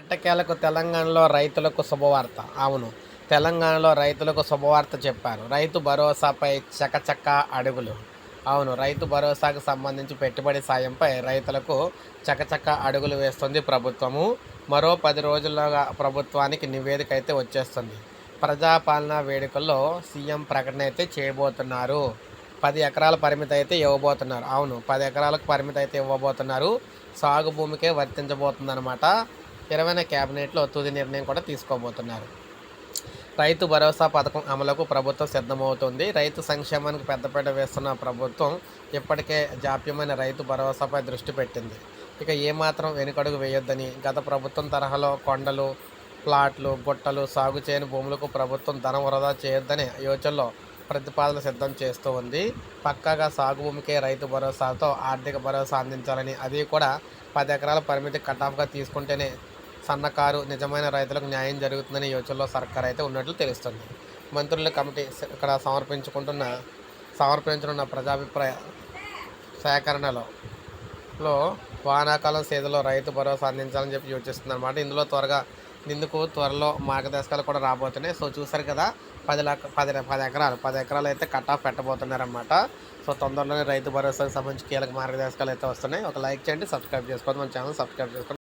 ఎట్టకేలకు తెలంగాణలో రైతులకు శుభవార్త. అవును. తెలంగాణలో రైతులకు శుభవార్త చెప్పారు. రైతు భరోసాపై చకచక అడుగులు. అవును. రైతు భరోసాకు సంబంధించి పెట్టుబడి సాయంపై రైతులకు చకచక అడుగులు వేస్తుంది ప్రభుత్వము. మరో 10 రోజుల్లోగా ప్రభుత్వానికి నివేదిక అయితే వచ్చేస్తుంది. ప్రజాపాలన వేడుకల్లో సీఎం ప్రకటన అయితే చేయబోతున్నారు. 10 ఎకరాల పరిమితి అయితే ఇవ్వబోతున్నారు. అవును. 10 ఎకరాలకు పరిమితి అయితే ఇవ్వబోతున్నారు. సాగు భూమికే వర్తించబోతుందన్నమాట. 20న క్యాబినెట్‌లో తుది నిర్ణయం కూడా తీసుకోబోతున్నారు. రైతు భరోసా పథకం అమలుకు ప్రభుత్వం సిద్ధమవుతోంది. రైతు సంక్షేమానికి పెద్దపీట వేస్తున్న ప్రభుత్వం ఇప్పటికే జాప్యమైన రైతు భరోసాపై దృష్టి పెట్టింది. ఇక ఏమాత్రం వెనుకడుగు వేయొద్దని, గత ప్రభుత్వం తరహాలో కొండలు, ప్లాట్లు, గుట్టలు, సాగు చేయని భూములకు ప్రభుత్వం ధనం వృధా చేయొద్దనే యోచనలో ప్రతిపాదనలు సిద్ధం చేస్తూ ఉంది. పక్కాగా సాగు భూమికే రైతు భరోసాతో ఆర్థిక భరోసా అందించాలని, అది కూడా 10 ఎకరాల పరిమితి కటాఫ్గా తీసుకుంటేనే సన్నకారు నిజమైన రైతులకు న్యాయం జరుగుతుందనే యోచనలో సర్కార్ అయితే ఉన్నట్లు తెలుస్తుంది. మంత్రుల కమిటీ ఇక్కడ సమర్పించనున్న ప్రజాభిప్రాయ సేకరణలో వానాకాలం సీజన్లో రైతు భరోసా అందించాలని చెప్పి యోచిస్తుంది అనమాట. ఇందుకు త్వరలో మార్గదర్శకాలు కూడా రాబోతున్నాయి. సో చూసారు కదా, 10 ఎకరాలు అయితే కట్ ఆఫ్ పెట్టబోతున్నారన్నమాట. సో తొందరలోనే రైతు భరోసాకు సంబంధించి కీలక మార్గదర్శకాలు అయితే వస్తున్నాయి. ఒక లైక్ చేయండి, సబ్స్క్రైబ్ చేసుకోండి, మన ఛానల్ సబ్స్క్రైబ్ చేసుకోండి.